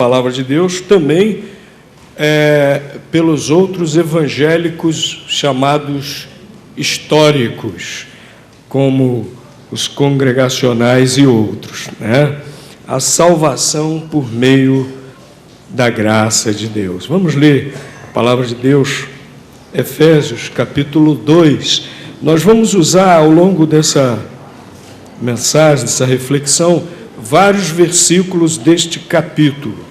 Palavra de Deus também pelos outros evangélicos chamados históricos, como os congregacionais e outros, né? A salvação por meio da graça de Deus. Vamos ler a palavra de Deus, Efésios, capítulo 2. Nós vamos usar ao longo dessa mensagem, dessa reflexão, vários versículos deste capítulo.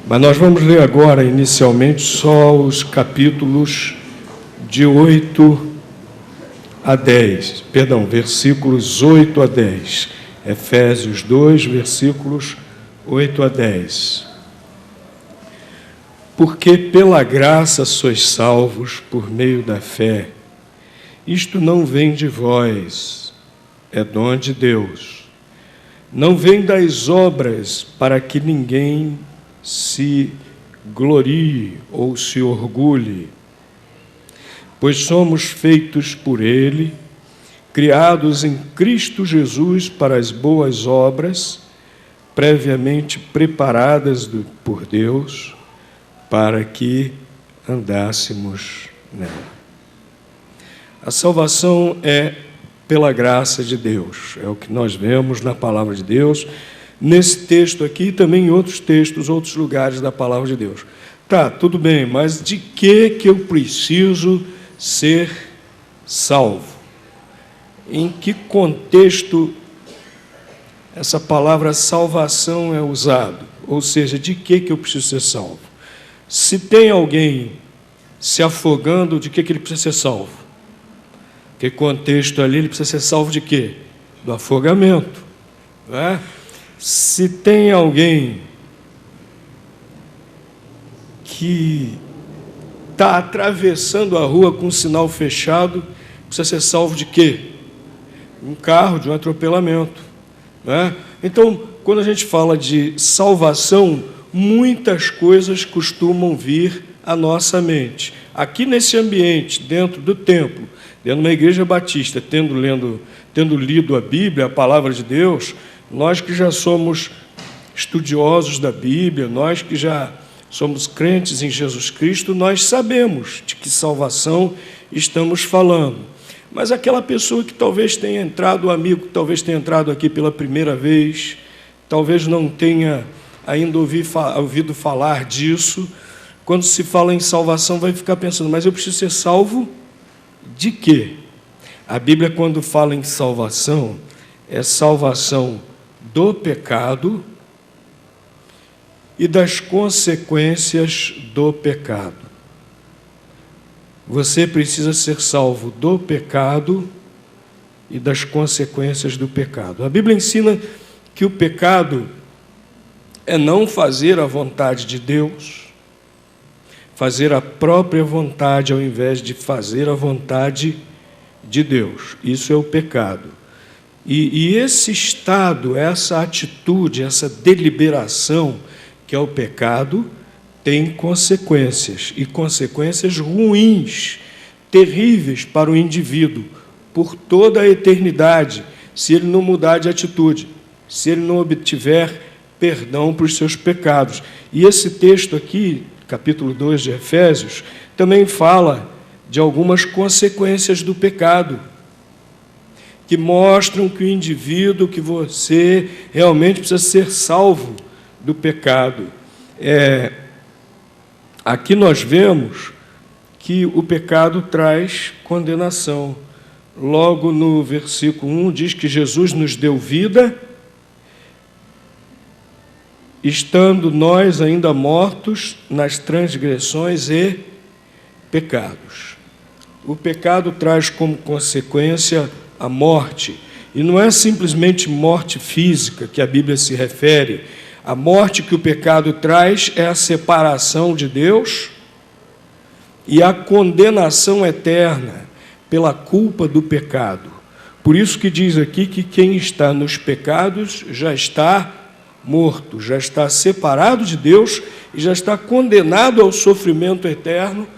Mas nós vamos ler agora, inicialmente, só os capítulos de 8 a 10. Perdão, versículos 8 a 10. Efésios 2, versículos 8 a 10. Porque pela graça sois salvos por meio da fé. Isto não vem de vós, é dom de Deus. Não vem das obras, para que ninguém se glorie ou se orgulhe, pois somos feitos por Ele, criados em Cristo Jesus para as boas obras, previamente preparadas por Deus, para que andássemos nela. A salvação é pela graça de Deus, é o que nós vemos na palavra de Deus, nesse texto aqui e também em outros textos, outros lugares da palavra de Deus. Tá, tudo bem, mas de que eu preciso ser salvo? Em que contexto essa palavra salvação é usada? Ou seja, de que eu preciso ser salvo? Se tem alguém se afogando, de que ele precisa ser salvo? Que contexto ali ele precisa ser salvo de quê? Do afogamento, não é? Se tem alguém que está atravessando a rua com o sinal fechado, precisa ser salvo de quê? Um carro, de um atropelamento, né? Então, quando a gente fala de salvação, muitas coisas costumam vir à nossa mente. Aqui nesse ambiente, dentro do templo, dentro de uma igreja batista, tendo lido a Bíblia, a palavra de Deus, nós que já somos estudiosos da Bíblia, nós que já somos crentes em Jesus Cristo, nós sabemos de que salvação estamos falando. Mas aquela pessoa que talvez tenha entrado, o amigo que talvez tenha entrado aqui pela primeira vez, talvez não tenha ainda ouvido falar disso, quando se fala em salvação vai ficar pensando, mas eu preciso ser salvo de quê? A Bíblia, quando fala em salvação, é salvação do pecado e das consequências do pecado. Você precisa ser salvo do pecado e das consequências do pecado. A Bíblia ensina que o pecado é não fazer a vontade de Deus, fazer a própria vontade ao invés de fazer a vontade de Deus. Isso é o pecado. E esse estado, essa atitude, essa deliberação que é o pecado, tem consequências, e consequências ruins, terríveis para o indivíduo, por toda a eternidade, se ele não mudar de atitude, se ele não obtiver perdão para os seus pecados. E esse texto aqui, capítulo 2 de Efésios, também fala de algumas consequências do pecado, que mostram que o indivíduo, que você realmente precisa ser salvo do pecado. Aqui nós vemos que o pecado traz condenação. Logo no versículo 1 diz que Jesus nos deu vida, estando nós ainda mortos nas transgressões e pecados. O pecado traz como consequência a morte, e não é simplesmente morte física que a Bíblia se refere. A morte que o pecado traz é a separação de Deus e a condenação eterna pela culpa do pecado. Por isso que diz aqui que quem está nos pecados já está morto, já está separado de Deus e já está condenado ao sofrimento eterno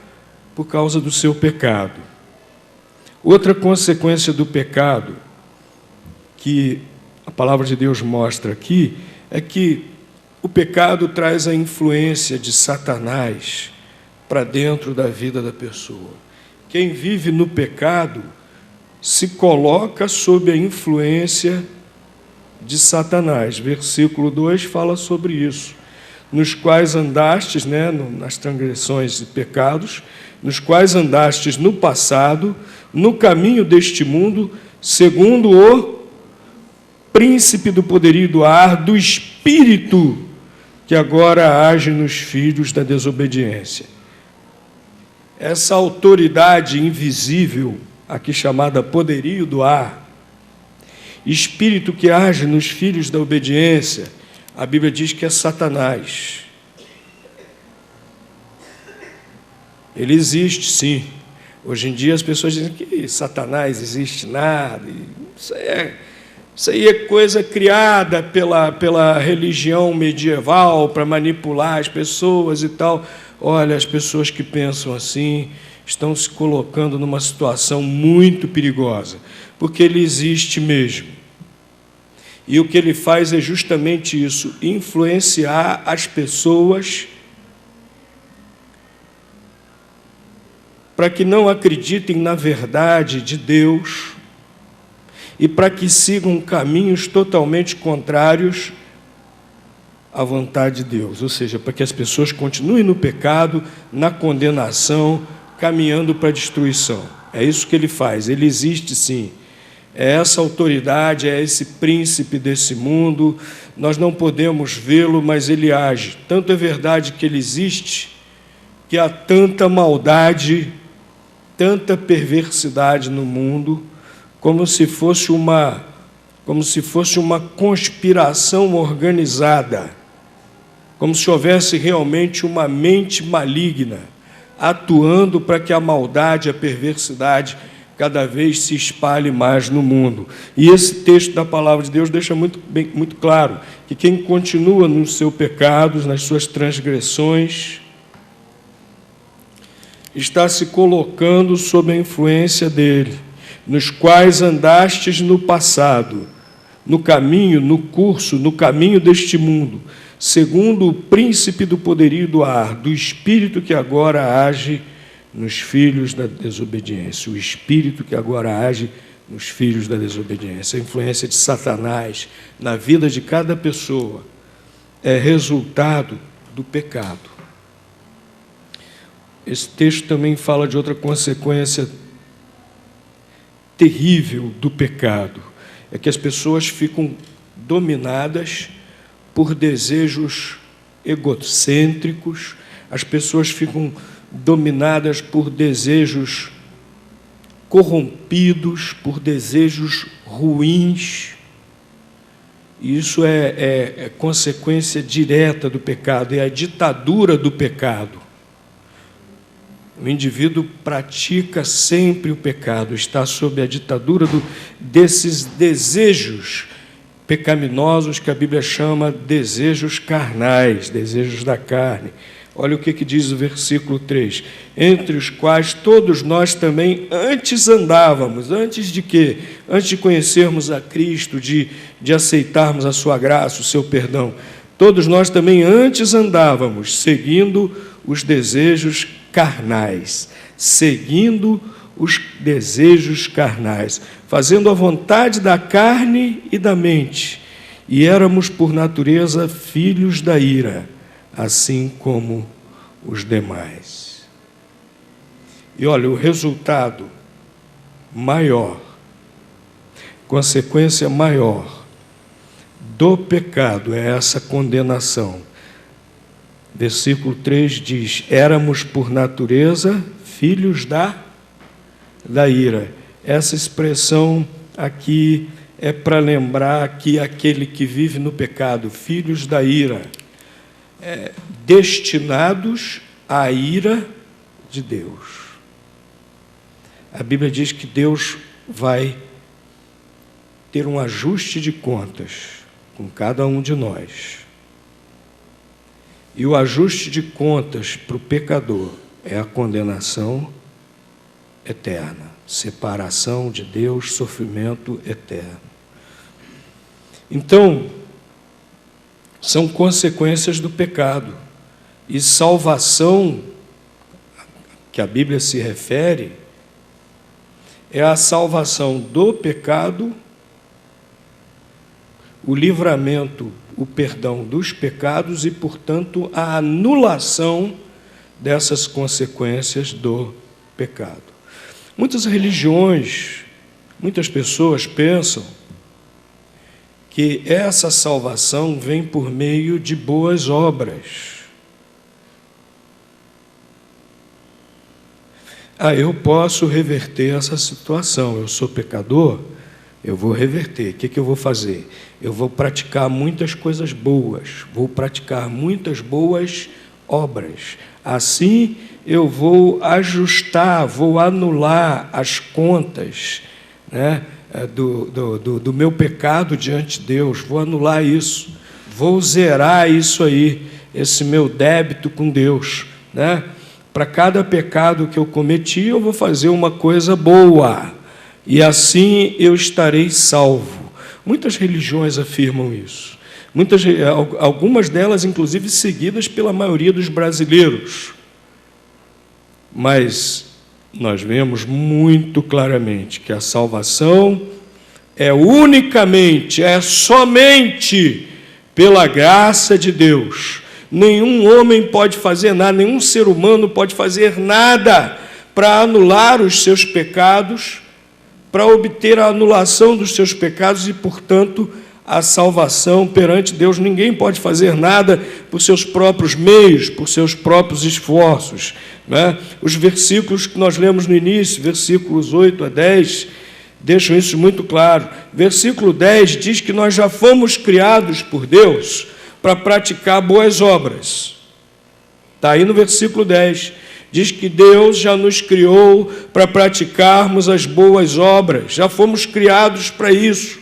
por causa do seu pecado. Outra consequência do pecado que a palavra de Deus mostra aqui é que o pecado traz a influência de Satanás para dentro da vida da pessoa. Quem vive no pecado se coloca sob a influência de Satanás. Versículo 2 fala sobre isso. Nos quais andastes, nas transgressões e pecados, nos quais andastes no passado, no caminho deste mundo, segundo o príncipe do poderio do ar, do espírito que agora age nos filhos da desobediência. Essa autoridade invisível, aqui chamada poderio do ar, espírito que age nos filhos da obediência, a Bíblia diz que é Satanás. Ele existe, sim. Hoje em dia as pessoas dizem que Satanás existe nada. Isso aí é coisa criada pela religião medieval para manipular as pessoas e tal. Olha, as pessoas que pensam assim estão se colocando numa situação muito perigosa, porque ele existe mesmo. E o que ele faz é justamente isso, influenciar as pessoas para que não acreditem na verdade de Deus e para que sigam caminhos totalmente contrários à vontade de Deus. Ou seja, para que as pessoas continuem no pecado, na condenação, caminhando para a destruição. É isso que ele faz. Ele existe, sim. É essa autoridade, é esse príncipe desse mundo. Nós não podemos vê-lo, mas ele age. Tanto é verdade que ele existe, que há tanta maldade, tanta perversidade no mundo, como se fosse uma conspiração organizada, como se houvesse realmente uma mente maligna atuando para que a maldade, a perversidade cada vez se espalhe mais no mundo. E esse texto da palavra de Deus deixa muito claro que quem continua nos seus pecados, nas suas transgressões, está se colocando sob a influência dele, nos quais andastes no passado, no caminho, no curso, no caminho deste mundo, segundo o príncipe do poderio do ar, do espírito que agora age nos filhos da desobediência. O espírito que agora age nos filhos da desobediência. A influência de Satanás na vida de cada pessoa é resultado do pecado. Esse texto também fala de outra consequência terrível do pecado. É que as pessoas ficam dominadas por desejos egocêntricos, as pessoas ficam dominadas por desejos corrompidos, por desejos ruins. Isso é consequência direta do pecado, é a ditadura do pecado. O indivíduo pratica sempre o pecado, está sob a ditadura desses desejos pecaminosos que a Bíblia chama desejos carnais, desejos da carne. Olha o que diz o versículo 3. Entre os quais todos nós também antes andávamos. Antes de quê? Antes de conhecermos a Cristo, de aceitarmos a sua graça, o seu perdão. Todos nós também antes andávamos, seguindo os desejos carnais. Seguindo os desejos carnais. Fazendo a vontade da carne e da mente. E éramos, por natureza, filhos da ira, assim como os demais. E olha, o resultado maior, consequência maior do pecado é essa condenação. Versículo 3 diz: éramos por natureza filhos da ira. Essa expressão aqui é para lembrar que aquele que vive no pecado, filhos da ira, destinados à ira de Deus. A Bíblia diz que Deus vai ter um ajuste de contas com cada um de nós. E o ajuste de contas para o pecador é a condenação eterna, separação de Deus, sofrimento eterno. Então, são consequências do pecado. E salvação, que a Bíblia se refere, é a salvação do pecado, o livramento, o perdão dos pecados e, portanto, a anulação dessas consequências do pecado. Muitas religiões, muitas pessoas pensam que essa salvação vem por meio de boas obras. Eu posso reverter essa situação. Eu sou pecador, eu vou reverter. O que eu vou fazer? Eu vou praticar muitas coisas boas, vou praticar muitas boas obras. Assim, eu vou ajustar, vou anular as contas, né, do meu pecado diante de Deus, vou anular isso, vou zerar isso aí, esse meu débito com Deus, né? Para cada pecado que eu cometi, eu vou fazer uma coisa boa, e assim eu estarei salvo. Muitas religiões afirmam isso. Algumas delas, inclusive, seguidas pela maioria dos brasileiros. Mas nós vemos muito claramente que a salvação é unicamente, é somente pela graça de Deus. Nenhum homem pode fazer nada, nenhum ser humano pode fazer nada para anular os seus pecados, para obter a anulação dos seus pecados e, portanto, a salvação perante Deus. Ninguém pode fazer nada por seus próprios meios, por seus próprios esforços, né? Os versículos que nós lemos no início, versículos 8 a 10, deixam isso muito claro. Versículo 10 diz que nós já fomos criados por Deus para praticar boas obras. Está aí no versículo 10. Diz que Deus já nos criou para praticarmos as boas obras. Já fomos criados para isso.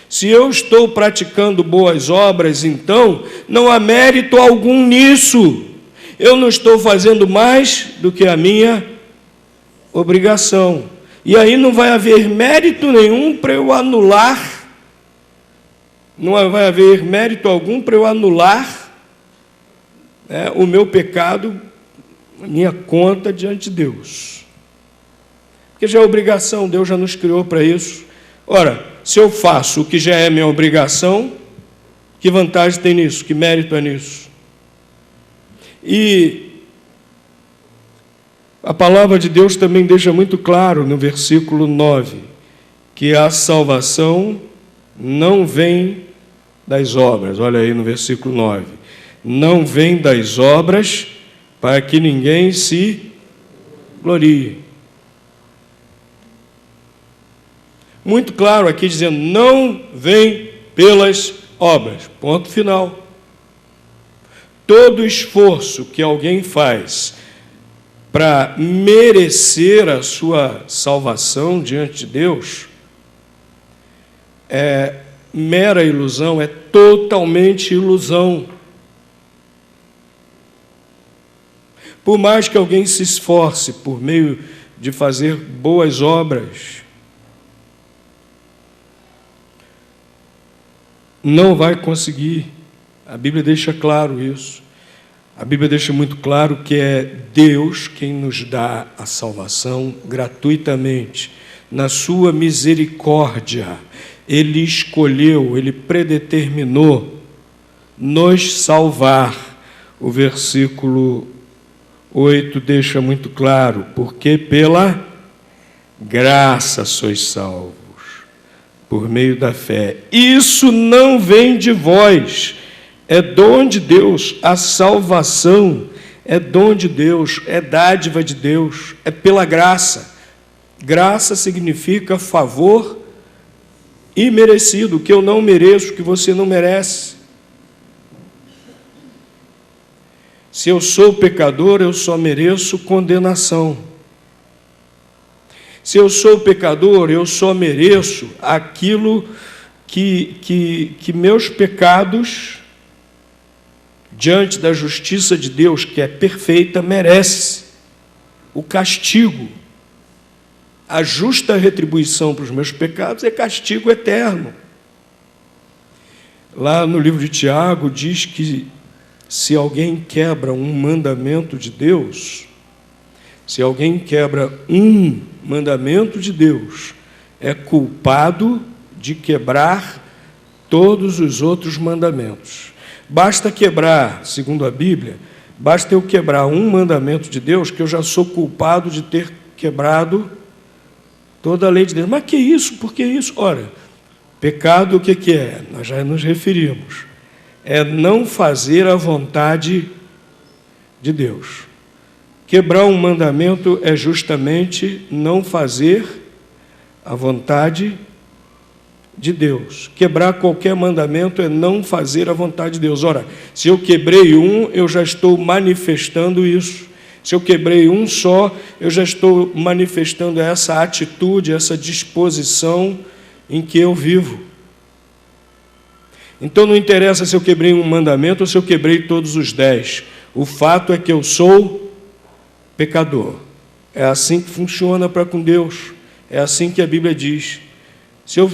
Se eu estou praticando boas obras, então, não há mérito algum nisso. Eu não estou fazendo mais do que a minha obrigação. E aí não vai haver mérito nenhum para eu anular, não vai haver mérito algum para eu anular, o meu pecado, a minha conta diante de Deus. Porque já é obrigação, Deus já nos criou para isso. Ora, se eu faço o que já é minha obrigação, que vantagem tem nisso? Que mérito é nisso? E a palavra de Deus também deixa muito claro no versículo 9, que a salvação não vem das obras. Olha aí no versículo 9. Não vem das obras para que ninguém se glorie. Muito claro aqui dizendo, não vem pelas obras. Ponto final. Todo esforço que alguém faz para merecer a sua salvação diante de Deus é mera ilusão, é totalmente ilusão. Por mais que alguém se esforce por meio de fazer boas obras, não vai conseguir. A Bíblia deixa claro isso. A Bíblia deixa muito claro que é Deus quem nos dá a salvação gratuitamente, na sua misericórdia. Ele escolheu, Ele predeterminou nos salvar. O versículo 8 deixa muito claro, porque pela graça sois salvos, por meio da fé. Isso não vem de vós, é dom de Deus. A salvação é dom de Deus, é dádiva de Deus, é pela graça. Graça significa favor imerecido, que eu não mereço, que você não merece. Se eu sou pecador, eu só mereço condenação. Se eu sou pecador, eu só mereço aquilo que meus pecados, diante da justiça de Deus, que é perfeita, merece. O castigo. A justa retribuição para os meus pecados é castigo eterno. lá no livro de Tiago, diz que se alguém quebra um mandamento de Deus, se alguém quebra um mandamento de Deus, é culpado de quebrar todos os outros mandamentos. Basta quebrar, segundo a Bíblia, basta eu quebrar um mandamento de Deus, que eu já sou culpado de ter quebrado toda a lei de Deus. Mas que isso? Por que isso? Ora, pecado o que é? Nós já nos referimos. É não fazer a vontade de Deus. Quebrar um mandamento é justamente não fazer a vontade de Deus. Quebrar qualquer mandamento é não fazer a vontade de Deus. Ora, se eu quebrei um, eu já estou manifestando isso. Se eu quebrei um só, eu já estou manifestando essa atitude, essa disposição em que eu vivo. Então não interessa se eu quebrei um mandamento ou se eu quebrei todos os 10. O fato é que eu sou pecador. É assim que funciona para com Deus. É assim que a Bíblia diz. Se eu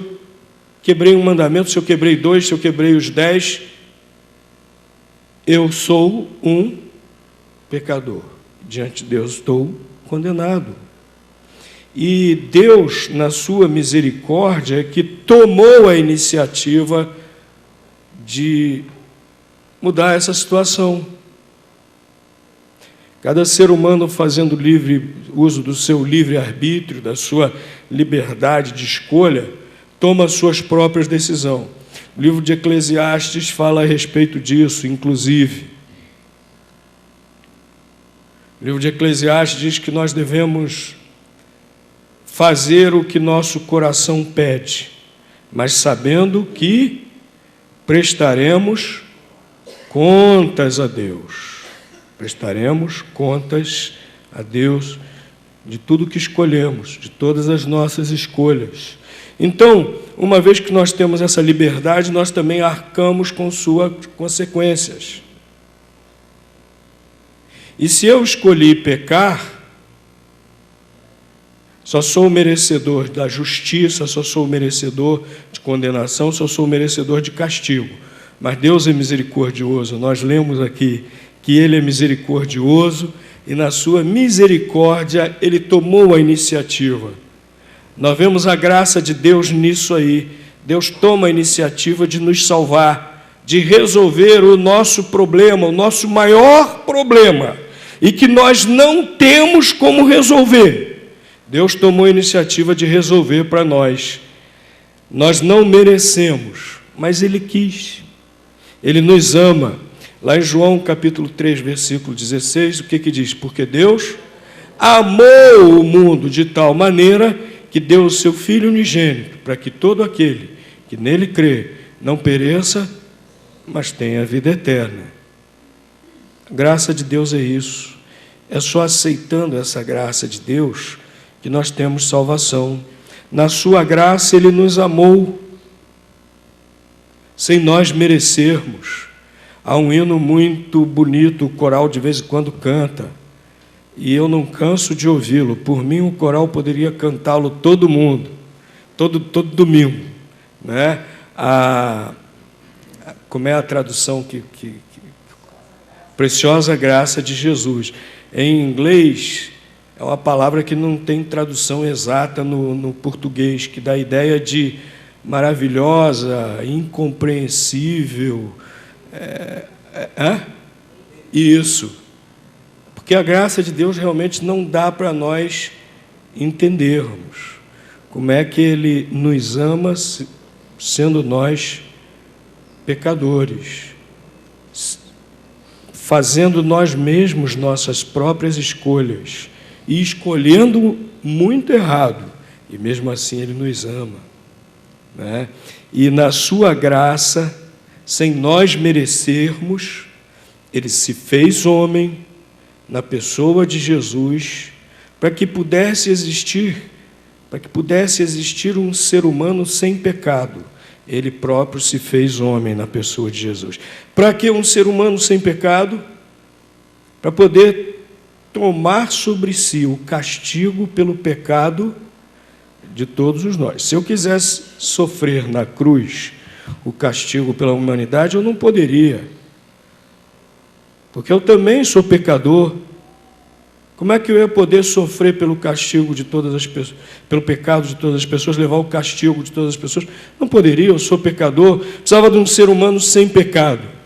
quebrei um mandamento, se eu quebrei 2, se eu quebrei os 10, eu sou um pecador. Diante de Deus estou condenado. E Deus, na sua misericórdia, é que tomou a iniciativa de mudar essa situação. Cada ser humano fazendo livre uso do seu livre-arbítrio, da sua liberdade de escolha, toma suas próprias decisões. O livro de Eclesiastes fala a respeito disso, inclusive. O livro de Eclesiastes diz que nós devemos fazer o que nosso coração pede, mas sabendo que prestaremos contas a Deus. Prestaremos contas a Deus de tudo que escolhemos, de todas as nossas escolhas. Então, uma vez que nós temos essa liberdade, nós também arcamos com suas consequências. E se eu escolhi pecar, só sou merecedor da justiça, só sou merecedor de condenação, só sou merecedor de castigo. Mas Deus é misericordioso. Nós lemos aqui que Ele é misericordioso e, na sua misericórdia, Ele tomou a iniciativa. Nós vemos a graça de Deus nisso aí. Deus toma a iniciativa de nos salvar, de resolver o nosso problema, o nosso maior problema, e que nós não temos como resolver. Deus tomou a iniciativa de resolver para nós. Nós não merecemos, mas Ele quis. Ele nos ama. Lá em João capítulo 3, versículo 16, o que diz? Porque Deus amou o mundo de tal maneira que deu o seu Filho unigênito, para que todo aquele que nele crê não pereça, mas tenha a vida eterna. A graça de Deus é isso. É só aceitando essa graça de Deus que nós temos salvação. Na sua graça Ele nos amou, sem nós merecermos. Há um hino muito bonito, o coral de vez em quando canta, e eu não canso de ouvi-lo. Por mim, o coral poderia cantá-lo todo mundo, todo domingo, né? Como é a tradução preciosa graça de Jesus. Em inglês, é uma palavra que não tem tradução exata no português, que dá a ideia de maravilhosa, incompreensível. Isso. Porque a graça de Deus realmente não dá para nós entendermos como é que Ele nos ama, sendo nós pecadores, fazendo nós mesmos nossas próprias escolhas e escolhendo muito errado, e mesmo assim Ele nos ama, né? E na sua graça, sem nós merecermos, Ele se fez homem na pessoa de Jesus, para que pudesse existir um ser humano sem pecado. Ele próprio se fez homem na pessoa de Jesus. Para que um ser humano sem pecado? Para poder tomar sobre si o castigo pelo pecado de todos nós. Se eu quisesse sofrer na cruz o castigo pela humanidade, eu não poderia. Porque eu também sou pecador. Como é que eu ia poder sofrer pelo castigo de todas as pessoas, pelo pecado de todas as pessoas, levar o castigo de todas as pessoas? Não poderia, eu sou pecador. Precisava de um ser humano sem pecado.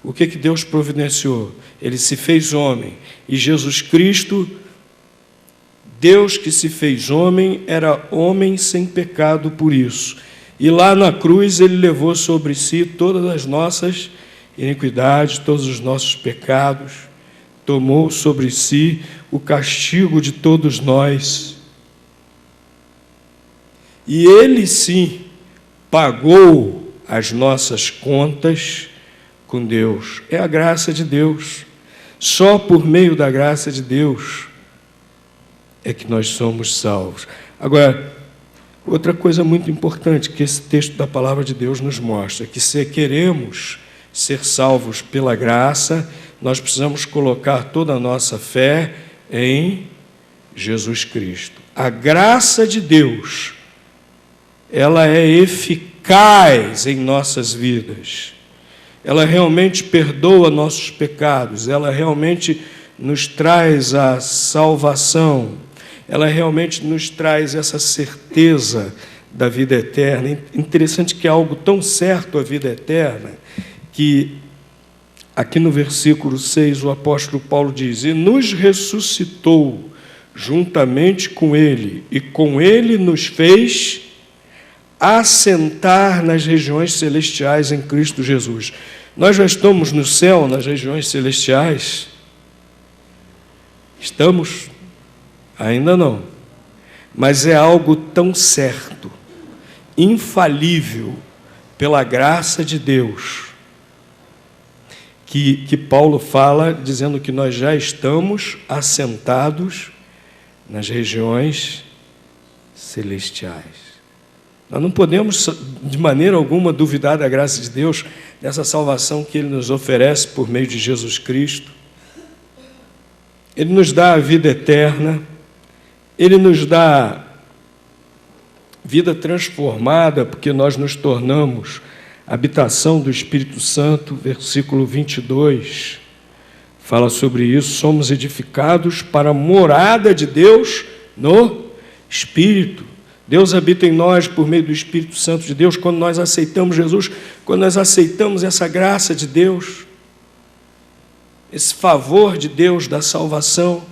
O que Deus providenciou? Ele se fez homem. E Jesus Cristo, Deus que se fez homem, era homem sem pecado por isso. E lá na cruz ele levou sobre si todas as nossas iniquidades, todos os nossos pecados, tomou sobre si o castigo de todos nós. E ele sim pagou as nossas contas com Deus. É a graça de Deus. Só por meio da graça de Deus é que nós somos salvos. Agora, outra coisa muito importante que esse texto da palavra de Deus nos mostra, que se queremos ser salvos pela graça, nós precisamos colocar toda a nossa fé em Jesus Cristo. A graça de Deus, ela é eficaz em nossas vidas. Ela realmente perdoa nossos pecados, ela realmente nos traz a salvação, ela realmente nos traz essa certeza da vida eterna. Interessante que é algo tão certo a vida eterna, que aqui no versículo 6 o apóstolo Paulo diz: e nos ressuscitou juntamente com ele, e com ele nos fez assentar nas regiões celestiais em Cristo Jesus. Nós já estamos no céu, nas regiões celestiais? Estamos? Ainda não. Mas é algo tão certo, infalível, pela graça de Deus, que Paulo fala, dizendo que nós já estamos assentados nas regiões celestiais. Nós não podemos, de maneira alguma, duvidar da graça de Deus, dessa salvação que Ele nos oferece por meio de Jesus Cristo. Ele nos dá a vida eterna, Ele nos dá vida transformada, porque nós nos tornamos habitação do Espírito Santo. Versículo 22 fala sobre isso. Somos edificados para a morada de Deus no Espírito. Deus habita em nós por meio do Espírito Santo de Deus, quando nós aceitamos Jesus, quando nós aceitamos essa graça de Deus, esse favor de Deus da salvação.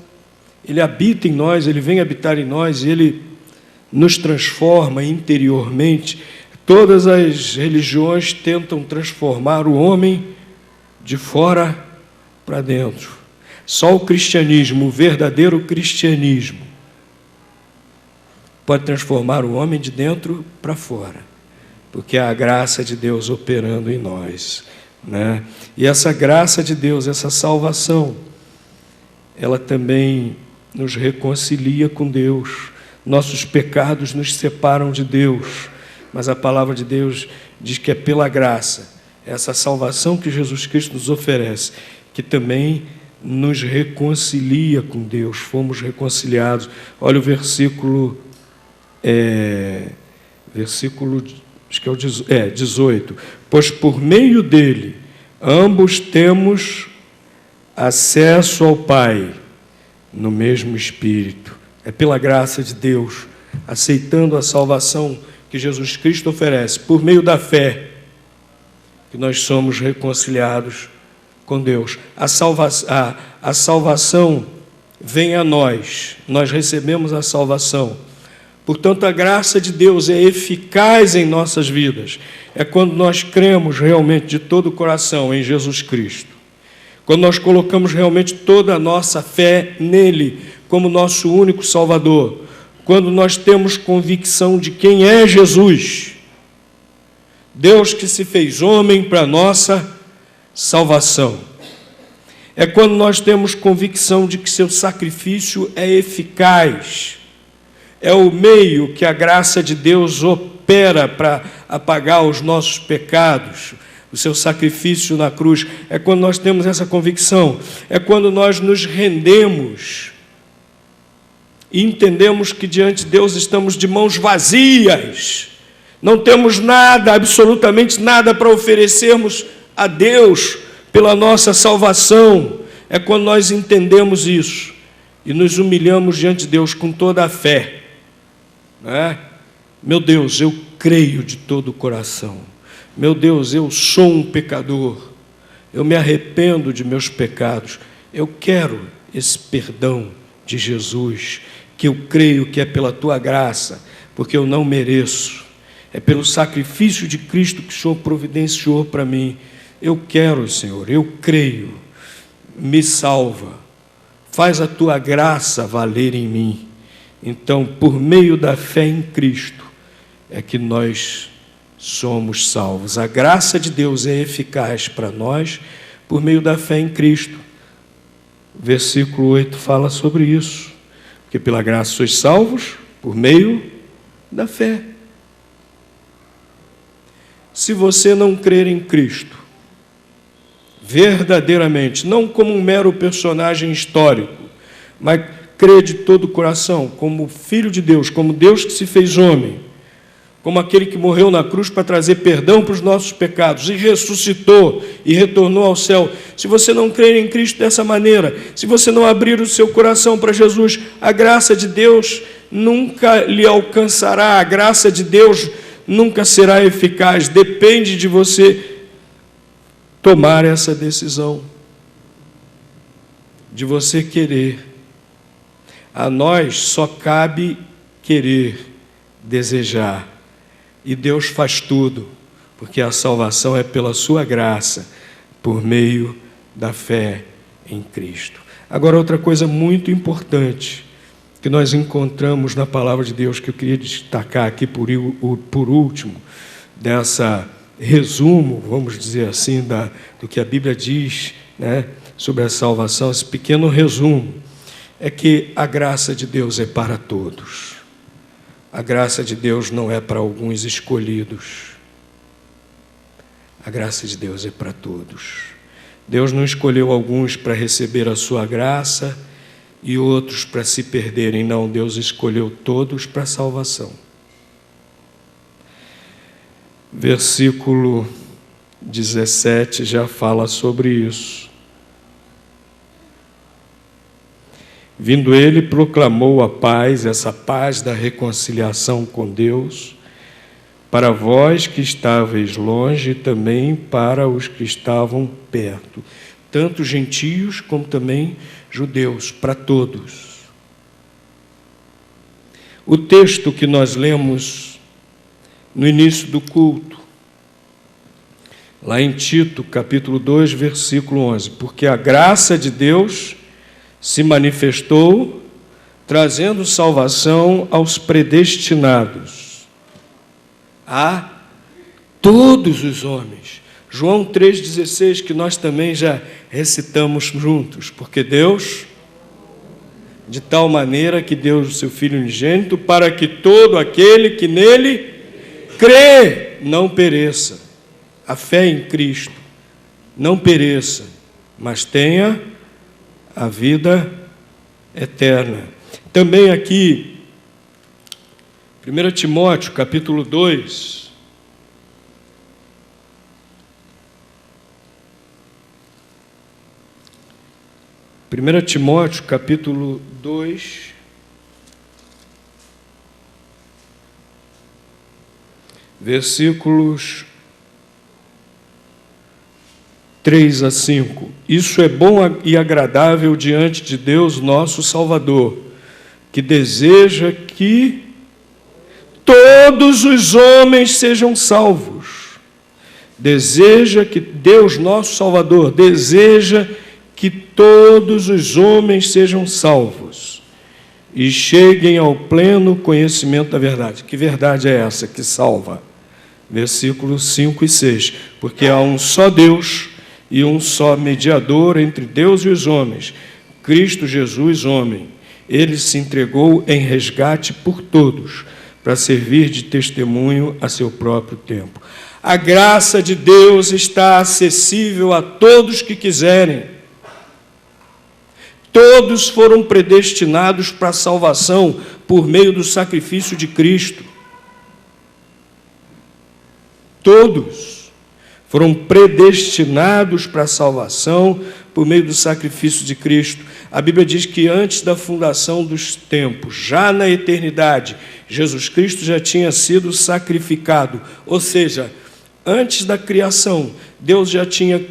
Ele habita em nós, Ele vem habitar em nós, e Ele nos transforma interiormente. Todas as religiões tentam transformar o homem de fora para dentro. Só o cristianismo, o verdadeiro cristianismo, pode transformar o homem de dentro para fora, porque é a graça de Deus operando em nós, né? E essa graça de Deus, essa salvação, ela também nos reconcilia com Deus. Nossos pecados nos separam de Deus, mas a palavra de Deus diz que é pela graça, essa salvação que Jesus Cristo nos oferece, que também nos reconcilia com Deus. Fomos reconciliados. Olha o versículo acho que é o 18. Pois por meio dele ambos temos acesso ao Pai no mesmo Espírito. É pela graça de Deus, aceitando a salvação que Jesus Cristo oferece, por meio da fé, que nós somos reconciliados com Deus. A salvação vem a nós, nós recebemos a salvação. Portanto, a graça de Deus é eficaz em nossas vidas. É quando nós cremos realmente de todo o coração em Jesus Cristo. Quando nós colocamos realmente toda a nossa fé nele como nosso único Salvador. Quando nós temos convicção de quem é Jesus. Deus que se fez homem para nossa salvação. É quando nós temos convicção de que seu sacrifício é eficaz. É o meio que a graça de Deus opera para apagar os nossos pecados, o seu sacrifício na cruz. É quando nós temos essa convicção, é quando nós nos rendemos e entendemos que diante de Deus estamos de mãos vazias, Não temos nada, absolutamente nada para oferecermos a Deus pela nossa salvação. É quando nós entendemos isso e nos humilhamos diante de Deus com toda a fé. Não é? Meu Deus, eu creio de todo o coração. Meu Deus, eu sou um pecador. Eu me arrependo de meus pecados. Eu quero esse perdão de Jesus, que eu creio que é pela tua graça, porque eu não mereço. É pelo sacrifício de Cristo que o Senhor providenciou para mim. Eu quero, Senhor, eu creio. Me salva. Faz a tua graça valer em mim. Então, por meio da fé em Cristo, é que nós somos salvos. A graça de Deus é eficaz para nós por meio da fé em Cristo. O versículo 8 fala sobre isso. Porque pela graça sois salvos por meio da fé. Se você não crer em Cristo, verdadeiramente, não como um mero personagem histórico, mas crer de todo o coração, como Filho de Deus, como Deus que se fez homem, como aquele que morreu na cruz para trazer perdão para os nossos pecados, e ressuscitou e retornou ao céu. Se você não crer em Cristo dessa maneira, se você não abrir o seu coração para Jesus, a graça de Deus nunca lhe alcançará, a graça de Deus nunca será eficaz. Depende de você tomar essa decisão, de você querer. A nós só cabe querer, desejar. E Deus faz tudo, porque a salvação é pela sua graça, por meio da fé em Cristo. Agora, outra coisa muito importante que nós encontramos na palavra de Deus, que eu queria destacar aqui por último, dessa resumo, vamos dizer assim, do que a Bíblia diz, né, sobre a salvação, esse pequeno resumo, é que a graça de Deus é para todos. A graça de Deus não é para alguns escolhidos. A graça de Deus é para todos. Deus não escolheu alguns para receber a sua graça e outros para se perderem. Não, Deus escolheu todos para a salvação. Versículo 17 já fala sobre isso. Vindo ele, proclamou a paz, essa paz da reconciliação com Deus, para vós que estáveis longe e também para os que estavam perto, tanto gentios como também judeus, para todos. O texto que nós lemos no início do culto, lá em Tito, capítulo 2, versículo 11, porque a graça de Deus se manifestou, trazendo salvação aos predestinados, a todos os homens. João 3,16, que nós também já recitamos juntos, porque Deus, de tal maneira que deu o seu Filho unigênito, para que todo aquele que nele crê não pereça. A fé em Cristo não pereça, mas tenha a vida eterna. Também aqui, 1 Timóteo, capítulo 2. Primeira Timóteo, capítulo 2, versículos 3 a 5. Isso é bom e agradável diante de Deus, nosso Salvador, que deseja que todos os homens sejam salvos. Deseja que Deus, nosso Salvador, deseja que todos os homens sejam salvos e cheguem ao pleno conhecimento da verdade. Que verdade é essa que salva? Versículos 5 e 6. Porque há um só Deus e um só mediador entre Deus e os homens, Cristo Jesus, homem. Ele se entregou em resgate por todos, para servir de testemunho a seu próprio tempo. A graça de Deus está acessível a todos que quiserem. Todos foram predestinados para a salvação por meio do sacrifício de Cristo. Todos foram predestinados para a salvação por meio do sacrifício de Cristo. A Bíblia diz que antes da fundação dos tempos, já na eternidade, Jesus Cristo já tinha sido sacrificado. Ou seja, antes da criação, Deus já tinha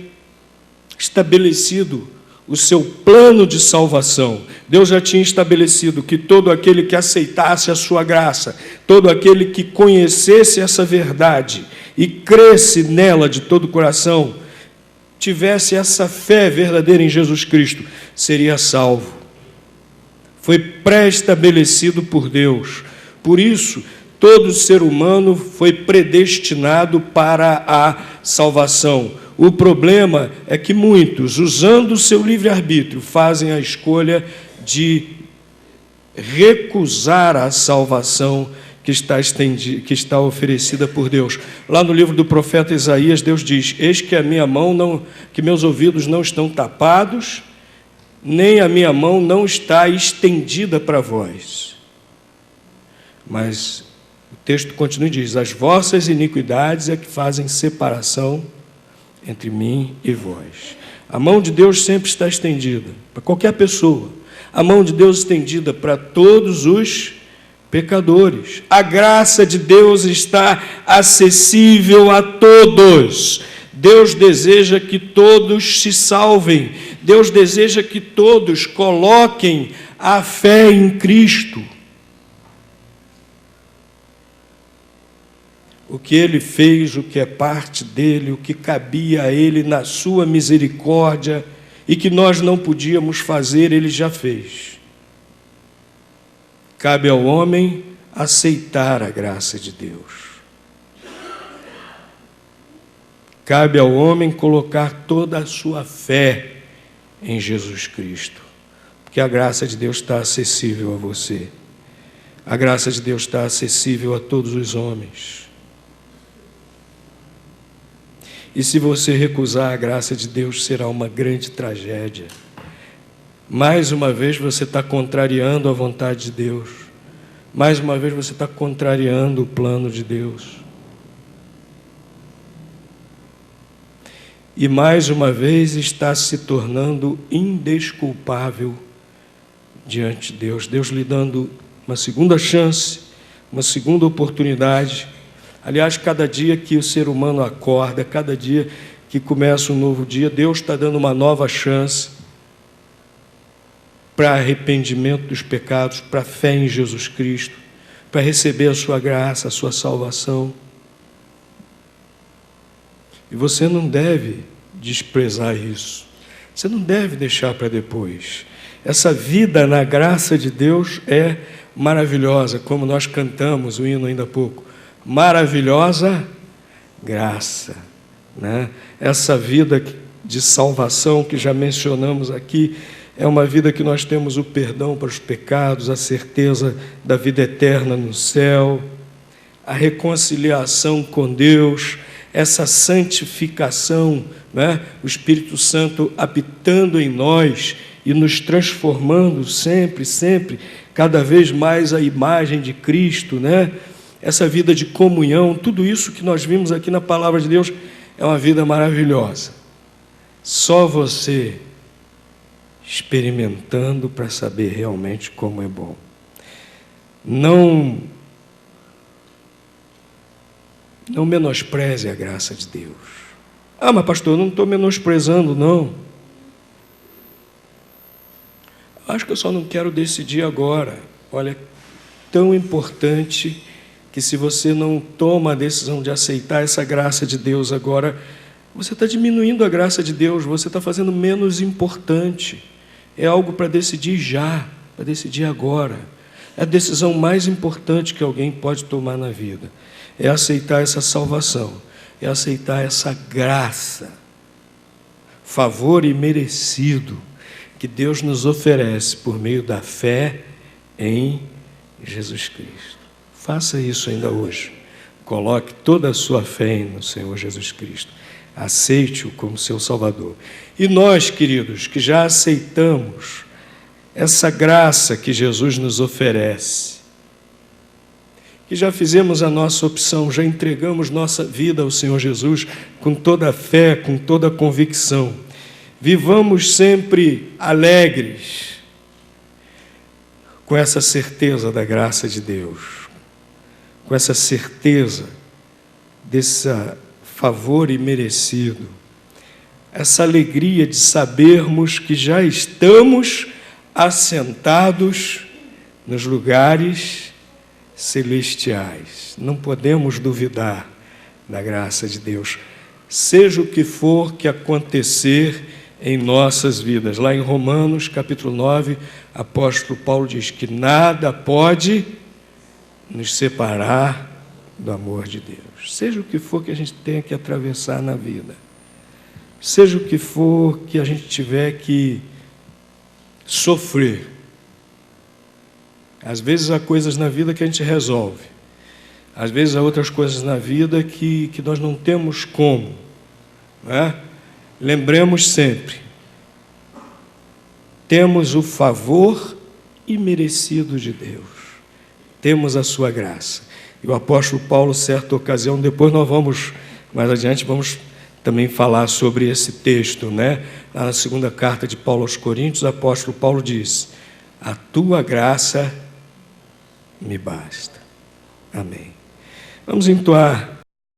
estabelecido o seu plano de salvação. Deus já tinha estabelecido que todo aquele que aceitasse a sua graça, todo aquele que conhecesse essa verdade e cresce nela de todo o coração, tivesse essa fé verdadeira em Jesus Cristo, seria salvo. Foi pré-estabelecido por Deus. Por isso, todo ser humano foi predestinado para a salvação. O problema é que muitos, usando o seu livre-arbítrio, fazem a escolha de recusar a salvação que está oferecida por Deus. Lá no livro do profeta Isaías, Deus diz: eis que a minha mão que meus ouvidos não estão tapados, nem a minha mão não está estendida para vós. Mas o texto continua e diz: as vossas iniquidades é que fazem separação entre mim e vós. A mão de Deus sempre está estendida para qualquer pessoa. A mão de Deus estendida para todos os pecadores. A graça de Deus está acessível a todos. Deus deseja que todos se salvem. Deus deseja que todos coloquem a fé em Cristo. O que Ele fez, o que é parte dEle, o que cabia a Ele na sua misericórdia e que nós não podíamos fazer, Ele já fez. Cabe ao homem aceitar a graça de Deus. Cabe ao homem colocar toda a sua fé em Jesus Cristo, porque a graça de Deus está acessível a você. A graça de Deus está acessível a todos os homens. E se você recusar a graça de Deus, será uma grande tragédia. Mais uma vez você está contrariando a vontade de Deus. Mais uma vez você está contrariando o plano de Deus. E mais uma vez está se tornando indesculpável diante de Deus. Deus lhe dando uma segunda chance, uma segunda oportunidade. Aliás, cada dia que o ser humano acorda, cada dia que começa um novo dia, Deus está dando uma nova chance para arrependimento dos pecados, para fé em Jesus Cristo, para receber a sua graça, a sua salvação. E você não deve desprezar isso. Você não deve deixar para depois. Essa vida na graça de Deus é maravilhosa, como nós cantamos o hino ainda há pouco. Maravilhosa graça, né? Essa vida de salvação que já mencionamos aqui é uma vida que nós temos o perdão para os pecados, a certeza da vida eterna no céu, a reconciliação com Deus, essa santificação, né? O Espírito Santo habitando em nós e nos transformando sempre, cada vez mais a imagem de Cristo, né? Essa vida de comunhão, tudo isso que nós vimos aqui na Palavra de Deus é uma vida maravilhosa. Só você experimentando para saber realmente como é bom. Não menospreze a graça de Deus. Ah, mas pastor, eu não estou menosprezando, não. Acho que eu só não quero decidir agora. Olha, tão importante que se você não toma a decisão de aceitar essa graça de Deus agora, você está diminuindo a graça de Deus, você está fazendo menos importante. É algo para decidir já, para decidir agora. É a decisão mais importante que alguém pode tomar na vida. É aceitar essa salvação, é aceitar essa graça, favor imerecido que Deus nos oferece por meio da fé em Jesus Cristo. Faça isso ainda hoje. Coloque toda a sua fé no Senhor Jesus Cristo. Aceite-o como seu Salvador. E nós, queridos, que já aceitamos essa graça que Jesus nos oferece, que já fizemos a nossa opção, já entregamos nossa vida ao Senhor Jesus com toda a fé, com toda a convicção. Vivamos sempre alegres, com essa certeza da graça de Deus, com essa certeza desse favor imerecido, essa alegria de sabermos que já estamos assentados nos lugares celestiais. Não podemos duvidar da graça de Deus, seja o que for que acontecer em nossas vidas. Lá em Romanos, capítulo 9, apóstolo Paulo diz que nada pode nos separar do amor de Deus. Seja o que for que a gente tenha que atravessar na vida, seja o que for que a gente tiver que sofrer. Às vezes há coisas na vida que a gente resolve, às vezes há outras coisas na vida que nós não temos como, não é? Lembremos sempre, temos o favor imerecido de Deus, temos a sua graça. E o apóstolo Paulo, certa ocasião, depois nós vamos, mais adiante, vamos também falar sobre esse texto, né? Lá na segunda carta de Paulo aos Coríntios, o apóstolo Paulo diz: a tua graça me basta. Amém. Vamos entoar